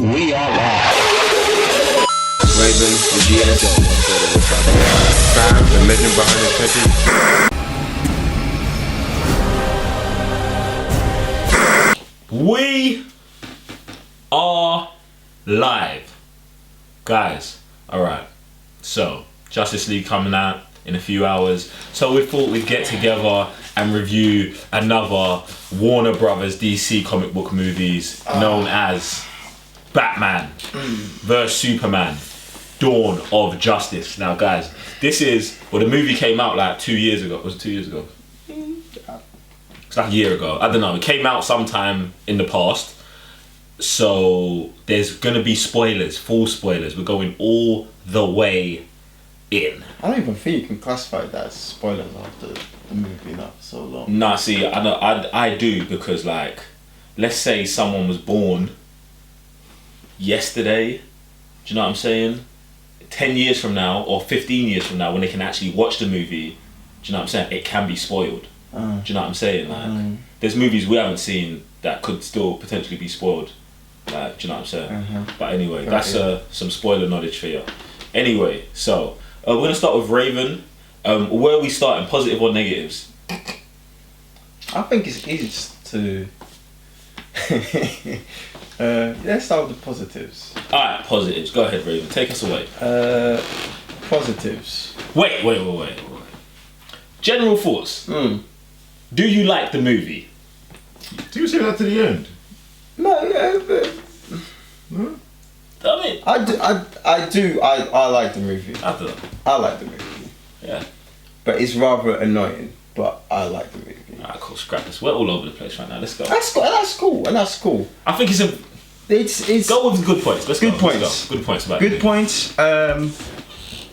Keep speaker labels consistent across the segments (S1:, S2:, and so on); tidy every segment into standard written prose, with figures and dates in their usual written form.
S1: We are live.
S2: Raven, the GS.
S3: Fam, the legend behind the ticket.
S4: We are live, guys. Alright, so Justice League coming out in a few hours, so we thought we'd get together and review another Warner Brothers DC comic book movies known as Batman vs Superman, Dawn of Justice. Now guys, this is, well, the movie came out like 2 years ago. Was it 2 years ago? It's like a year ago. I don't know. It came out sometime in the past. So there's gonna be spoilers, full spoilers. We're going all the way in.
S5: I don't even think you can classify that as spoilers after the movie now for so long.
S4: Nah, see, I do, because like, let's say someone was born yesterday. Do you know what I'm saying? 10 years from now or 15 years from now, when they can actually watch the movie, do you know what I'm saying? It can be spoiled. Do you know what I'm saying? Like, there's movies we haven't seen that could still potentially be spoiled. Like, do you know what I'm saying? But anyway, that's some spoiler knowledge for you. Anyway, so we're gonna start with Raven. Where are we starting? Positive or negatives?
S5: I think it's easy to. Let's start with the positives.
S4: Alright, positives. Go ahead, Raven. Take us away.
S5: Positives.
S4: Wait. General thoughts. Do you like the movie?
S3: Do you say that to the end?
S5: No, yeah, but
S4: I mean,
S5: I do. I like the movie.
S4: I don't know.
S5: I like the movie.
S4: Yeah.
S5: But it's rather annoying. But I like the movie.
S4: Alright, cool. Scrap this. We're all over the place right now. Let's go.
S5: That's cool.
S4: I think
S5: It's
S4: go with good points. Let's
S5: good
S4: go.
S5: points.
S4: Let's go. Good points about
S5: good
S4: it.
S5: points.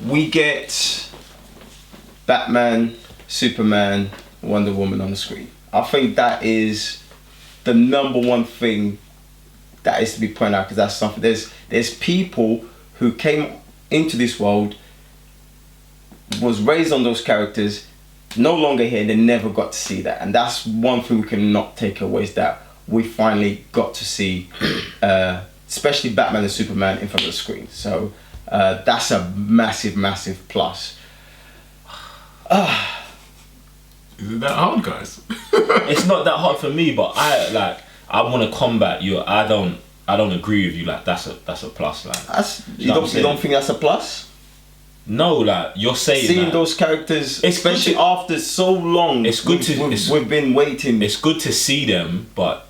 S5: We get Batman, Superman, Wonder Woman on the screen. I think that is the number one thing that is to be pointed out, because that's something. There's people who came into this world, was raised on those characters, no longer here, and they never got to see that. And that's one thing we cannot take away, is that we finally got to see, especially Batman and Superman in front of the screen. So that's a massive plus.
S3: Is it that hard, guys?
S4: It's not that hard for me, but I want to combat you. I don't agree with you. Like, that's a plus. Like,
S5: You don't think that's a plus?
S4: No, like, you're saying
S5: Seeing
S4: that
S5: those characters,
S4: It's good
S5: especially
S4: to-
S5: after so long,
S4: It's good to-
S5: we've been waiting.
S4: it's good to see them, but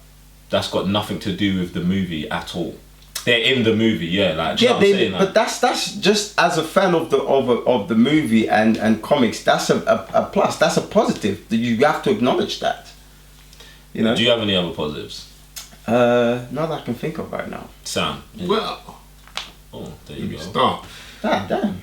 S4: that's got nothing to do with the movie at all. They're in the movie, yeah. Like, do you know what I'm saying? Like,
S5: but that's just as a fan of the movie and comics. That's a plus. That's a positive. You have to acknowledge that. You know.
S4: do you have any other positives?
S5: Not that I can think of right now.
S4: Sam.
S3: Well,
S4: Oh, there you go.
S3: start.
S5: Damn.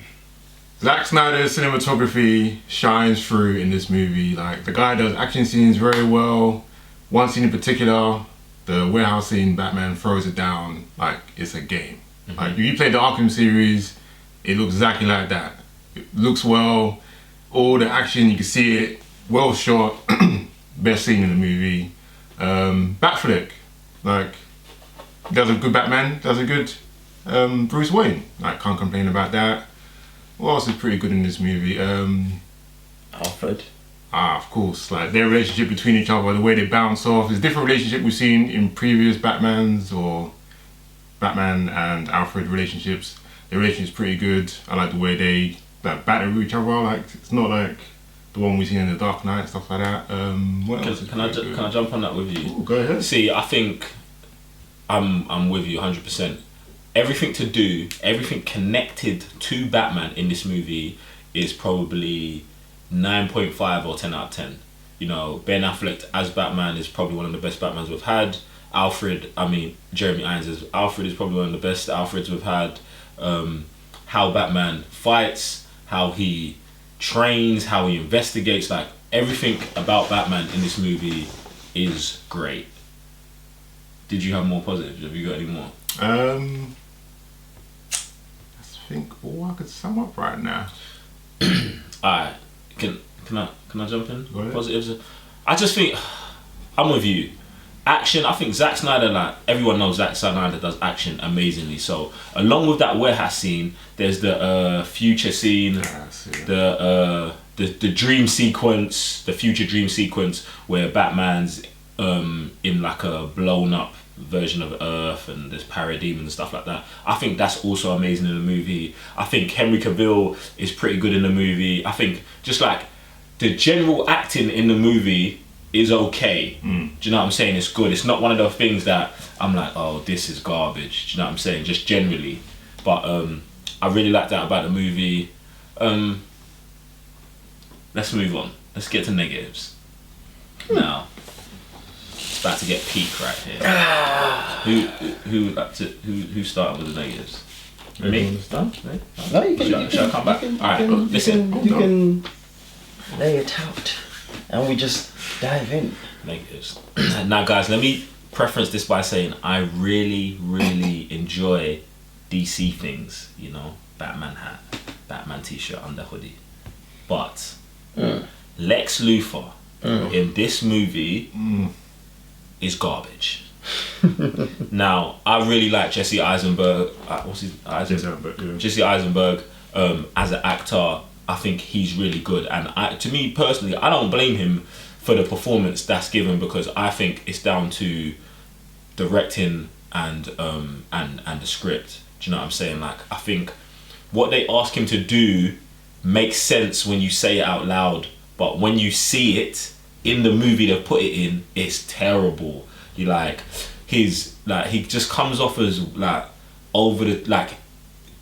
S3: Zack Snyder's cinematography shines through in this movie. Like, the guy does action scenes very well. One scene in particular, the warehouse scene, Batman throws it down like it's a game. Like, if you played the Arkham series, it looks exactly like that. It looks well. All the action, you can see it. Well shot. Best scene in the movie. Batflick, like, does a good Batman. Does a good Bruce Wayne. Like, can't complain about that. What else is pretty good in this movie?
S5: Alfred.
S3: Of course, like, their relationship between each other, the way they bounce off. It's a different relationship we've seen in previous Batmans or Batman and Alfred relationships. Their relationship's pretty good. I like the way they battle each other. Like, it's not like the one we've seen in the Dark Knight, stuff like that. What else is
S4: Can I
S3: pretty good?
S4: can I jump on that with you?
S3: Ooh, go ahead.
S4: See, I think I'm with you 100%. Everything connected to Batman in this movie is probably 9.5 or 10 out of 10. You know, Ben Affleck as Batman is probably one of the best Batmans we've had. Jeremy Irons as Alfred is probably one of the best Alfreds we've had. How Batman fights, how he trains, how he investigates, like, everything about Batman in this movie is great. Did you have more positives? Have you got any more?
S3: I think all I could sum up right now.
S4: Alright, can I jump in?
S3: Go ahead.
S4: Positives. I just think I'm with you. action, I think Zack Snyder, like everyone knows Zack Snyder does action amazingly. So along with that warehouse scene, there's the future scene, the dream sequence, the future dream sequence where Batman's in like a blown up version of Earth and there's parademons and stuff like that. I think that's also amazing in the movie. I think Henry Cavill is pretty good in the movie. I think just like the general acting in the movie is okay. Do you know what I'm saying? It's good. It's not one of those things that I'm like, oh, this is garbage. Do you know what I'm saying? Just generally. But I really like that about the movie. Let's move on. Let's get to negatives. Now, it's about to get peak right here. Who started with the negatives? Me?
S5: No, you can.
S4: Shall I come back? Alright, listen.
S5: You can lay it out, and we just dive in.
S4: Negatives. Now, guys, let me preference this by saying I really, really enjoy DC things. You know, Batman hat, Batman t-shirt, under hoodie. But Lex Luthor in this movie is garbage. Now, I really like Jesse Eisenberg. Jesse Eisenberg as an actor. I think he's really good, and to me personally, I don't blame him for the performance that's given, because I think it's down to directing and the script. Do you know what I'm saying? Like, I think what they ask him to do makes sense when you say it out loud, but when you see it in the movie they put it in, it's terrible. You like, he just comes off as like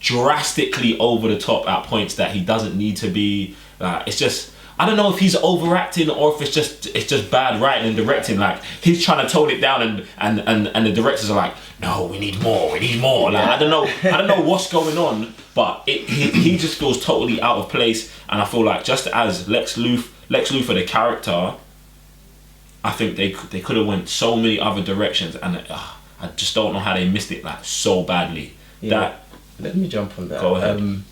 S4: drastically over the top at points that he doesn't need to be. It's just, I don't know if he's overacting or if it's just bad writing and directing. Like, he's trying to tone it down and the directors are like, no, we need more. Like, I don't know what's going on, but he just feels totally out of place. And I feel like just as Lex Luthor the character, I think they could have went so many other directions, and I just don't know how they missed it like so badly.
S5: Yeah. Let me jump on that.
S4: Go ahead.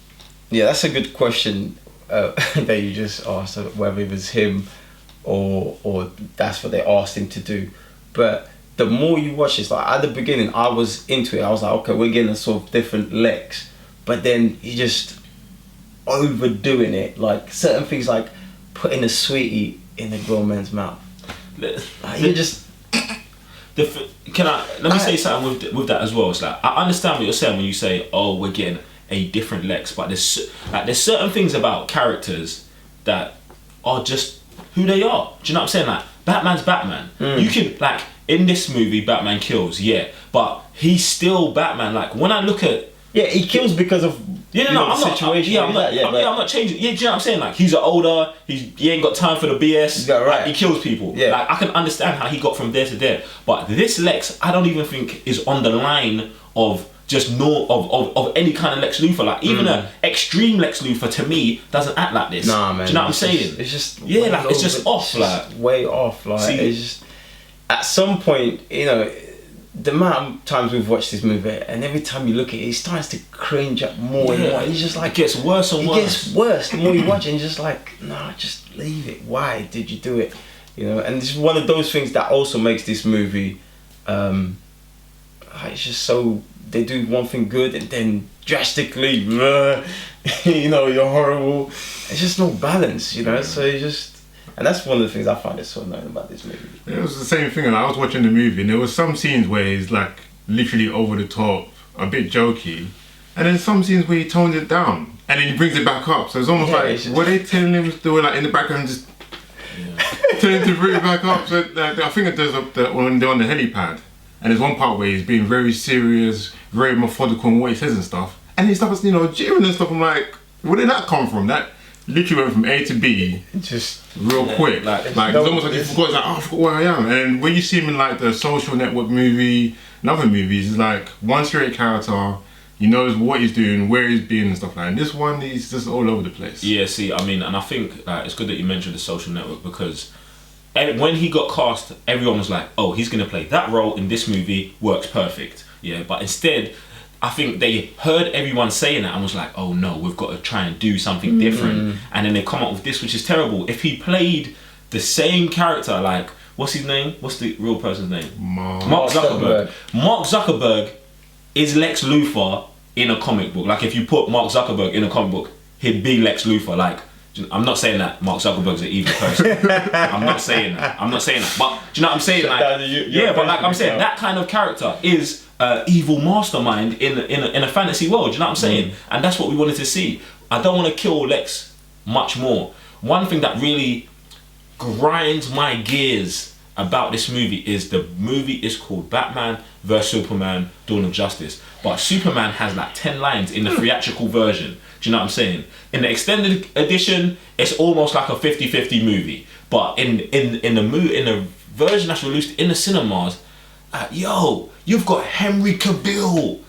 S5: Yeah, that's a good question that you just asked, whether it was him or that's what they asked him to do. But the more you watch this, like at the beginning, I was into it. I was like, okay, we're getting a sort of different Lex. But then he just overdoing it. Like certain things, like putting a sweetie in a grown man's mouth. You just.
S4: Let me say something with that as well. It's like, I understand what you're saying when you say, oh, we're getting a different Lex, but there's certain things about characters that are just who they are. Do you know what I'm saying? Like, Batman's Batman. You can, like, in this movie, Batman kills, yeah, but he's still Batman. Like, when I look at,
S5: yeah, he kills because of
S4: I'm not changing. Yeah, do you know what I'm saying? Like, he's older, he ain't got time for the BS.
S5: Yeah, right.
S4: Like, he kills people.
S5: Yeah.
S4: Like, I can understand how he got from there to there. But this Lex, I don't even think is on the line of just of any kind of Lex Luthor. Like, even an extreme Lex Luthor to me doesn't act like this.
S5: Nah, man.
S4: Do you know what I'm saying?
S5: It's just
S4: it's just off. Like,
S5: way off. Like,
S4: see,
S5: it's just at some point, you know, the amount of times we've watched this movie, and every time you look at it, it starts to cringe up more and more. It's just like,
S4: it gets worse and worse.
S5: It gets worse the more you watch it, and you're just like, nah, just leave it. Why did you do it? You know, and it's one of those things that also makes this movie, it's just so, they do one thing good and then drastically, you know, you're horrible. It's just no balance, you know. So you just. And that's one of the things I find it so annoying about this movie.
S3: It was the same thing, and I was watching the movie, and there was some scenes where he's like literally over the top, a bit jokey, and then some scenes where he tones it down, and then he brings it back up. So it's almost like, were they telling him to do it like in the background, just telling him to bring it back up? So I think it does up when they're on the helipad, and there's one part where he's being very serious, very methodical in what he says and stuff, and he starts, you know, jeering and stuff. I'm like, where did that come from? That literally went from A to B just real quick. Like it's almost like he forgot. It's like, oh, I forgot where I am. And when you see him in like the Social Network movie and other movies, it's like one straight character. He knows what he's doing, where he's been and stuff like that. And this one, he's just all over the place. Yeah, see, I mean, and I think it's good that you mentioned the Social Network, because when he got cast, everyone was like, oh, he's going to play that role in this movie, works perfect. Yeah, but instead, I think they heard everyone saying that and was like, oh no, we've got to try and do something different. And then they come up with this, which is terrible. If he played the same character, like
S4: what's his name? What's the real person's name?
S3: Mark.
S4: Mark Zuckerberg. Mark Zuckerberg is Lex Luthor in a comic book. Like if you put Mark Zuckerberg in a comic book, he'd be Lex Luthor. Like, I'm not saying that Mark Zuckerberg's an evil person. I'm not saying that. But do you know what I'm saying? Like, but like I'm saying, that kind of character is evil mastermind in a fantasy world. Do you know what I'm saying? And that's what we wanted to see. I don't want to kill Lex much more. One thing that really grinds my gears about this movie is the movie is called Batman vs Superman: Dawn of Justice, but Superman has like 10 lines in the theatrical version. Do you know what I'm saying? In the extended edition, it's almost like a 50-50 movie. But in the version that's released in the cinemas, yo, you've got Henry Cavill,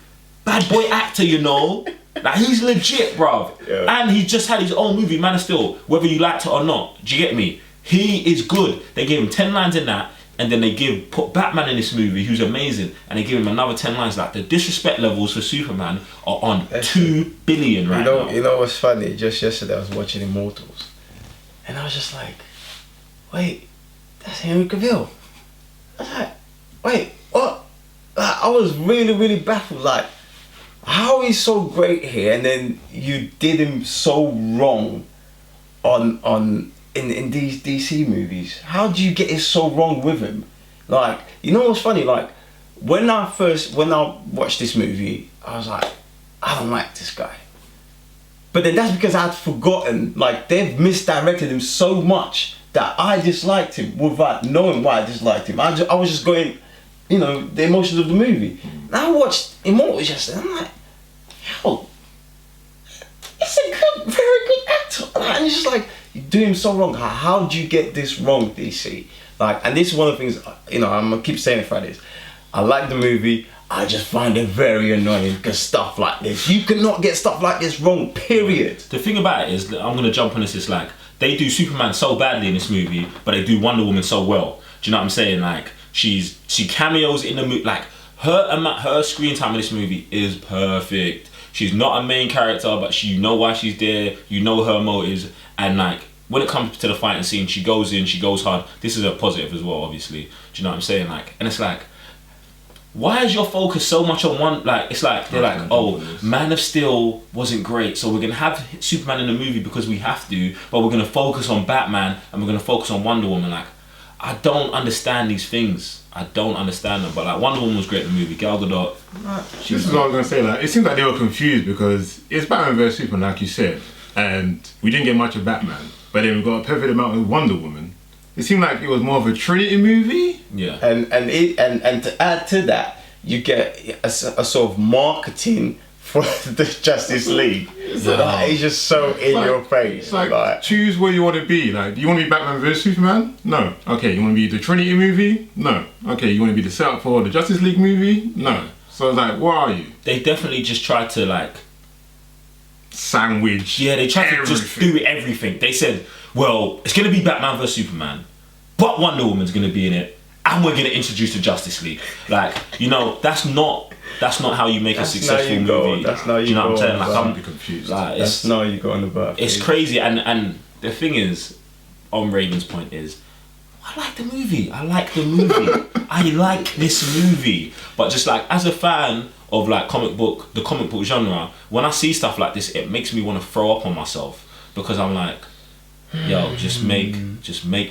S4: bad boy actor, you know. Like he's legit, bruv. Yeah. And he just had his own movie, Man of Steel, whether you liked it or not. Do you get me? He is good. They gave him 10 lines in that, and then they put Batman in this movie, who's amazing, and they give him another 10 lines. Like the disrespect levels for Superman are on 2 billion right now.
S5: You know what's funny? Just yesterday I was watching Immortals, and I was just like, wait, that's Henry Cavill. I was like, wait, what? Like, I was really, really baffled. Like, how he's so great here, and then you did him so wrong in these DC movies. How do you get it so wrong with him? Like, you know what's funny? Like, when I watched this movie, I was like, I don't like this guy. But then that's because I'd forgotten, like, they've misdirected him so much that I disliked him without knowing why I disliked him. I was just going, you know, the emotions of the movie. And I watched Immortals yesterday, and I'm like, yo, it's a good, very good actor. And it's just like, you're doing him so wrong. How do you get this wrong, DC? Like, and this is one of the things, you know, I'm gonna keep saying it Fridays. I like the movie, I just find it very annoying because stuff like this, you cannot get stuff like this wrong, period.
S4: The thing about it is, I'm gonna jump on this, is like, they do Superman so badly in this movie, but they do Wonder Woman so well. Do you know what I'm saying? Like, she cameos in the movie, like, her screen time in this movie is perfect. She's not a main character, but you know why she's there, you know her motives, and like, when it comes to the fighting scene, she goes in, she goes hard. This is a positive as well, obviously. Do you know what I'm saying? Like, and it's like, why is your focus so much on one? Like, it's like they're like, oh, Man of Steel wasn't great, so we're gonna have Superman in the movie because we have to, but we're gonna focus on Batman and we're gonna focus on Wonder Woman. Like, I don't understand these things. I don't understand them. But like, Wonder Woman was great in the movie. Gal Gadot.
S3: This is what I was gonna say. Like, it seems like they were confused because it's Batman vs Superman, like you said, and we didn't get much of Batman, but then we got a perfect amount of Wonder Woman. It seemed like it was more of a Trinity movie.
S4: Yeah.
S5: And to add to that, you get a sort of marketing for the Justice League. So that is just so in your face.
S3: It's like, choose where you want to be. Like, do you want to be Batman vs Superman? No. Okay, you want to be the Trinity movie? No. Okay, you want to be the setup for the Justice League movie? No. So it's like, what are you?
S4: They definitely just tried to like
S3: sandwich.
S4: Yeah, they tried to just do everything. They said, well, it's gonna be Batman vs Superman, but Wonder Woman's gonna be in it, and we're gonna introduce the Justice League. Like, you know, that's not how you make a successful movie.
S5: That's not you.
S4: Do you know what I'm saying? Like,
S3: I'm confused.
S4: Like,
S5: that's not you going about.
S4: It's crazy, and the thing is, on Raven's point is, I like the movie. I like this movie. But just like, as a fan of like the comic book genre, when I see stuff like this, it makes me want to throw up on myself, because I'm like, yo, just make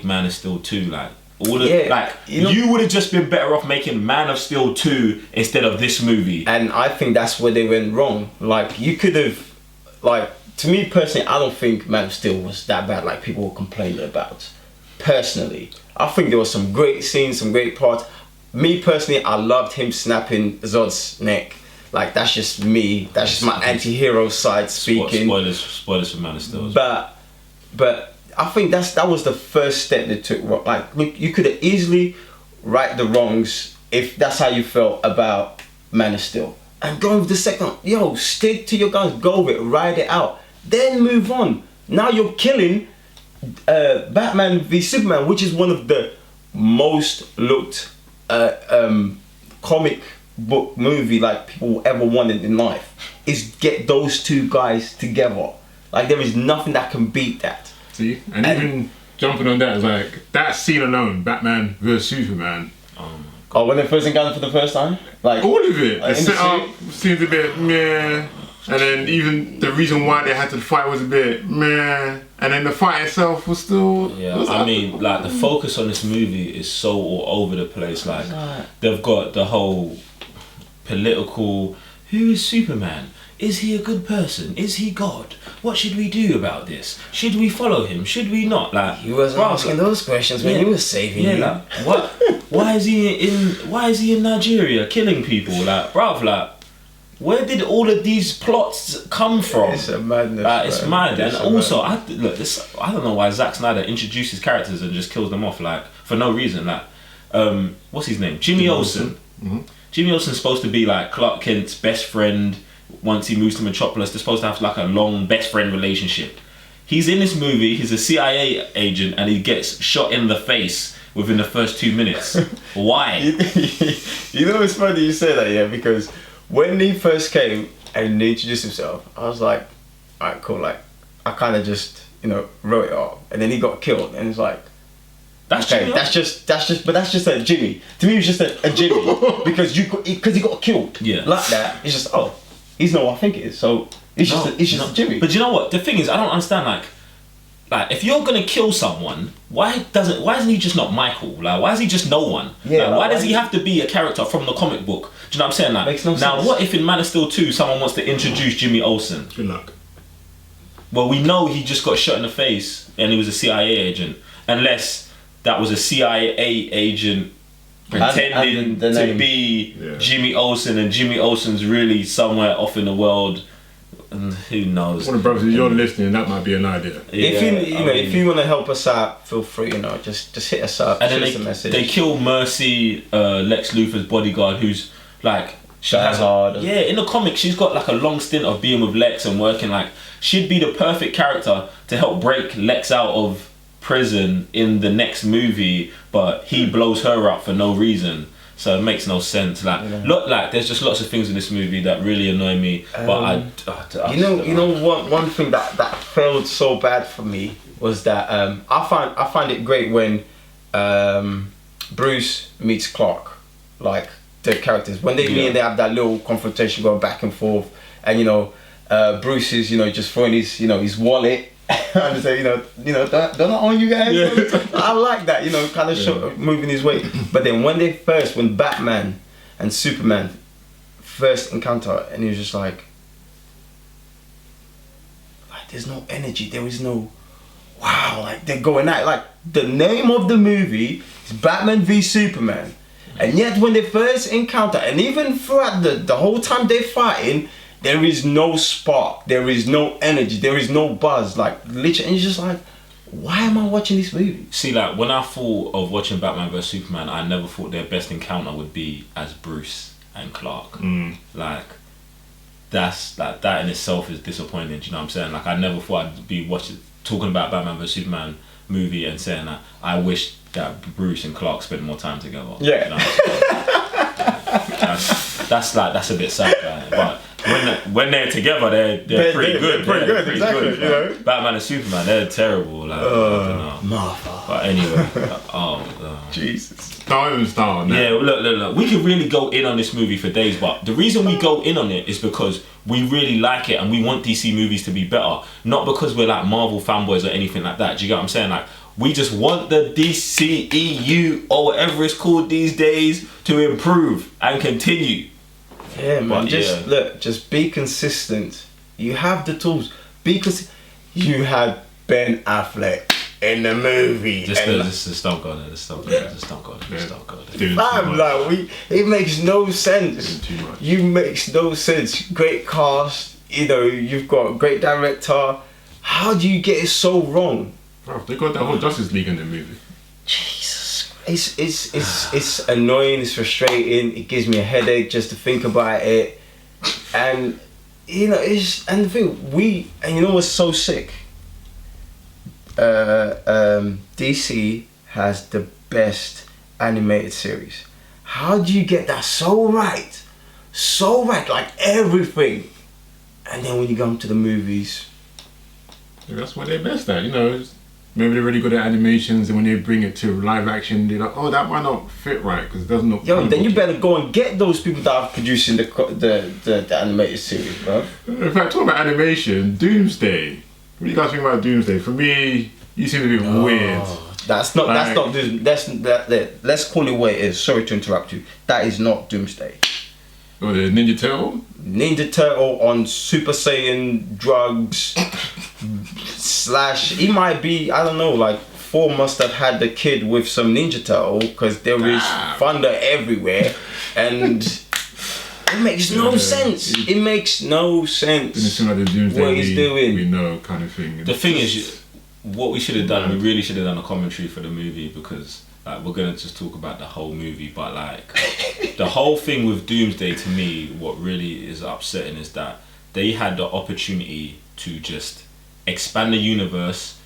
S4: Man of Steel 2. Like, you would have just been better off making Man of Steel 2 instead of this movie.
S5: And I think that's where they went wrong. Like, you could have, like, to me personally, I don't think Man of Steel was that bad like people were complaining about. Personally, I think there was some great scenes, some great parts. Me personally, I loved him snapping Zod's neck. Like, that's just me. That's just my anti-hero side speaking.
S4: Spoilers for Man of Steel.
S5: But I think that was the first step they took. Like, you could have easily right the wrongs if that's how you felt about Man of Steel, and go with the second. Yo, stick to your guns, go with it, ride it out, then move on. Now you're killing Batman v Superman, which is one of the most looked comic book movie like people ever wanted in life. Is get those two guys together. Like, there is nothing that can beat that.
S3: See, and even jumping on that is like that scene alone, Batman vs Superman.
S5: Oh, when they first encountered for the first time? Like
S3: All of it. The
S5: in the
S3: setup seems a bit meh. And then even the reason why they had to fight was a bit meh. And then the fight itself was still...
S4: Yeah,
S3: was
S4: I mean, like the focus on this movie is so all over the place. Like they've got the whole political. Who is Superman? Is he a good person? Is he God? What should we do about this? Should we follow him? Should we not? Like
S5: he wasn't asking those questions when he was saving you.
S4: Like what? Why is he in Nigeria killing people? Like, bruv, like. Where did all of these plots come from?
S5: It's a madness.
S4: It's mad. And also, I don't know why Zack Snyder introduces characters and just kills them off like for no reason. Like, what's his name? Jimmy Olsen.
S3: Mm-hmm.
S4: Jimmy Olsen's supposed to be like Clark Kent's best friend. Once he moves to Metropolis, they're supposed to have like a long best friend relationship. He's in this movie. He's a CIA agent, and he gets shot in the face within the first 2 minutes. Why?
S5: You know, it's funny you say that, yeah, because when he first came and he introduced himself, I was like, alright, cool, like, I kind of just, wrote it off. And then he got killed, and it's like,
S4: That's
S5: okay,
S4: Jimmy.
S5: that's just a Jimmy. To me, it was just a Jimmy, because he got killed.
S4: Yeah.
S5: Like that, it's just, oh, he's not what I think it is, so it's just a Jimmy.
S4: But you know what? The thing is, I don't understand. Like if you're gonna kill someone, why isn't he just not Michael? Like, why is he just no one?
S5: Yeah,
S4: like, why does he have to be a character from the comic book? Do you know what I'm saying? Like,
S5: Makes no
S4: now,
S5: sense.
S4: what if in Man of Steel 2 someone wants to introduce Jimmy Olsen?
S3: Good luck.
S4: Well, we know he just got shot in the face and he was a CIA agent, unless that was a CIA agent pretending
S5: and the
S4: to
S5: name.
S4: be Jimmy Olsen, and Jimmy Olsen's really somewhere off in the world, and who knows?
S3: One of the brothers, if you're listening, that might be an idea.
S5: If you want to help us out, feel free. Just hit us up.
S4: And
S5: Shoot
S4: then
S5: us a message.
S4: they kill Mercy, Lex Luthor's bodyguard, who's like she
S5: Die
S4: has
S5: Hard.
S4: Yeah, in the comic she's got like a long stint of being with Lex and working. Like she'd be the perfect character to help break Lex out of prison in the next movie, but he blows her up for no reason. So it makes no sense. Like, look, like there's just lots of things in this movie that really annoy me. But
S5: one thing that failed so bad for me was that I find it great when Bruce meets Clark, like the characters when they meet and they have that little confrontation going back and forth, and Bruce is just throwing his wallet. And say, don't I own you guys? Yeah. I like that, kind of moving his way. But then when Batman and Superman first encounter, and he was just like there's no energy, there is no wow, like they're going at it. Like the name of the movie is Batman v Superman, and yet when they first encounter, and even throughout the whole time they're fighting, there is no spark, there is no energy, there is no buzz. Like literally, and it's just like, why am I watching this movie?
S4: see, like when I thought of watching Batman vs Superman, I never thought their best encounter would be as Bruce and Clark. Like that's like that in itself is disappointing. Do you know what I'm saying? Like I never thought I'd be talking about Batman vs Superman movie and saying that I wish that Bruce and Clark spent more time together.
S5: Yeah.
S4: You know? that's a bit sad, right? But when they're together, they're pretty good.
S5: They're pretty good, exactly.
S4: But Batman and Superman, they're terrible. Like, I don't know.
S5: Martha.
S4: But anyway,
S5: Jesus.
S3: Don't even start on that.
S4: yeah. Look. We could really go in on this movie for days, but the reason we go in on it is because we really like it and we want DC movies to be better, not because we're like Marvel fanboys or anything like that. Do you get what I'm saying? Like, we just want the DCEU or whatever it's called these days to improve and continue.
S5: Yeah, man.
S4: But,
S5: Just be consistent. You have the tools. You had Ben Affleck in the movie.
S4: Just don't go there. Just don't go there.
S3: Doing too
S5: Fam,
S3: much.
S5: like it makes no sense.
S3: Doing too much.
S5: You makes no sense. Great cast. You've got a great director. How do you get it so wrong?
S3: Bro, they got that whole Justice League in the movie.
S5: Jesus. It's annoying. It's frustrating. It gives me a headache just to think about it. And the thing what's so sick? DC has the best animated series. How do you get that so right, like everything, and then when you come to the movies,
S3: Yeah, that's what they're best at, maybe they're really good at animations, and when they bring it to live action, they're like, oh, that might not fit right because it doesn't look.
S5: Yo, then you better go and get those people that are producing the animated series, bro.
S3: In fact, talking about animation, Doomsday. What do you guys think about Doomsday? For me, you seem to be weird.
S5: Let's call it what it is. Sorry to interrupt you. That is not Doomsday.
S3: Oh, the Ninja Turtle?
S5: Ninja Turtle on Super Saiyan drugs / he might be, I don't know, like Thor must have had the kid with some Ninja Turtle because there is thunder everywhere and it makes no sense. It makes no sense.
S3: It seems like the Doomsday
S5: what he's doing.
S3: We know kind of thing.
S4: The thing is, what we should have done, we really should have done a commentary for the movie because like we're gonna just talk about the whole movie, but like the whole thing with Doomsday to me, what really is upsetting is that they had the opportunity to just expand the universe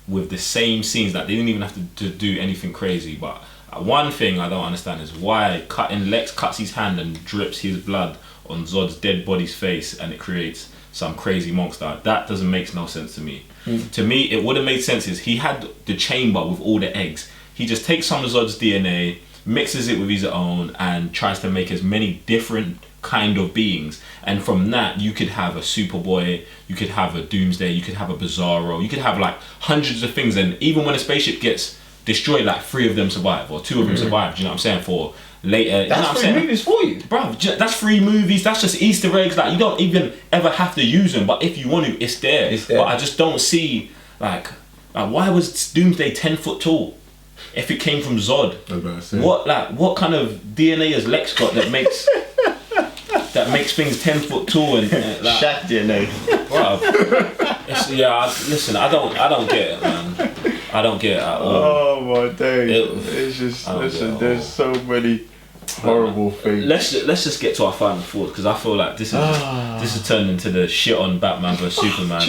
S4: with the same scenes. Like they didn't even have to do anything crazy. But one thing I don't understand is why Lex cuts his hand and drips his blood on Zod's dead body's face, and it creates some crazy monster. That doesn't make no sense to me. To me, it would have made sense is he had the chamber with all the eggs. He just takes some of Zod's DNA, mixes it with his own, and tries to make as many different kind of beings. And from that, you could have a Superboy, you could have a Doomsday, you could have a Bizarro, you could have like hundreds of things. And even when a spaceship gets destroyed, like 3 of them survive or 2 of them survive. Do you know what I'm saying? For later,
S5: that's
S4: you know
S5: 3 movies for you,
S4: bro. That's 3 movies. That's just Easter eggs. Like you don't even ever have to use them, but if you want to, it's there. But I just don't see like why was Doomsday 10 foot tall? If it came from Zod, what kind of DNA has Lex got that makes things 10 foot tall and like,
S5: Shaq DNA.
S4: Bro, listen, I don't get it, man. I don't get it at all.
S5: Oh my days! It's just listen. There's so many horrible things.
S4: Let's just get to our final thoughts because I feel like this has turned into the shit on Batman vs Superman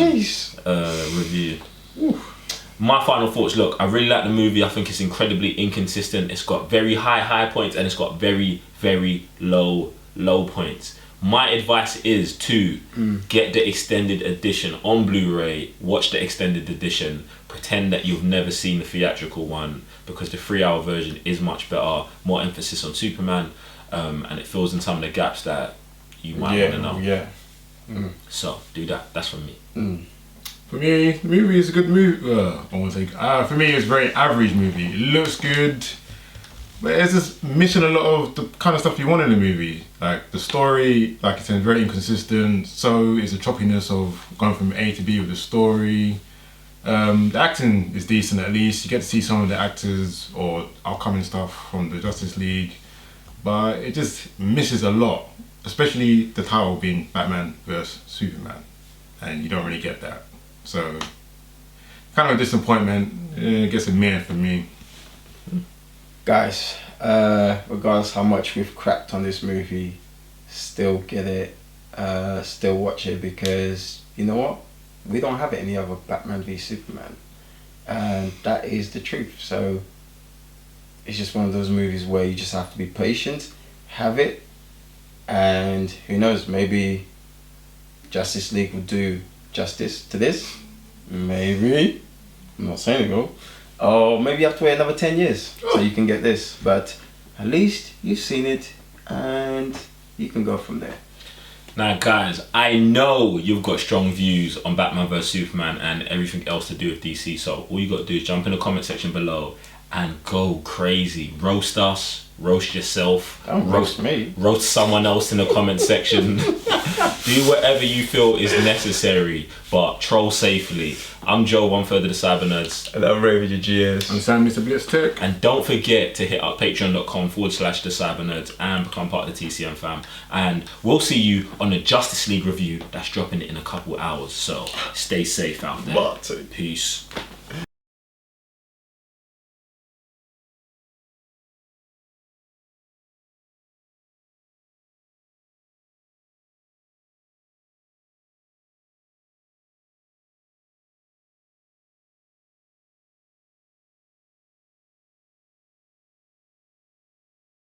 S4: review. Oof. My final thoughts, look, I really like the movie. I think it's incredibly inconsistent. It's got very high points and it's got very, very low points. My advice is to get the extended edition on Blu-ray, watch the extended edition, pretend that you've never seen the theatrical one because the 3-hour version is much better, more emphasis on Superman, and it fills in some of the gaps that you might want to know.
S5: Yeah.
S4: So, do that. That's from me.
S3: For me, the movie is a good movie. For me, it's a very average movie. It looks good, but it's just missing a lot of the kind of stuff you want in a movie. Like the story, like it's very inconsistent. So is the choppiness of going from A to B with the story. The acting is decent at least. You get to see some of the actors or upcoming stuff from the Justice League, but it just misses a lot. Especially the title being Batman vs Superman, and you don't really get that. So, kind of a disappointment. It gets a meh for me.
S5: Guys, regardless how much we've cracked on this movie, still get it, still watch it because you know what? We don't have any other Batman v Superman, and that is the truth. So, it's just one of those movies where you just have to be patient, have it, and who knows? Maybe Justice League will do justice to this, maybe. I'm not saying it will. Or maybe you have to wait another 10 years so you can get this. But at least you've seen it and you can go from there.
S4: Now guys, I know you've got strong views on Batman vs Superman and everything else to do with DC, so all you got to do is jump in the comment section below and go crazy. Roast us, roast yourself,
S5: Don't roast me.
S4: Roast someone else in the comment section. Do whatever you feel is necessary, but troll safely. I'm Joe, 1/3 of the Cyber Nerds.
S5: And I'm Ray with your GS.
S3: I'm Sam, Mr. Blitz Tech.
S4: And don't forget to hit up patreon.com/the Cyber Nerds and become part of the TCM fam. And we'll see you on the Justice League review that's dropping in a couple hours. So stay safe out there. Peace.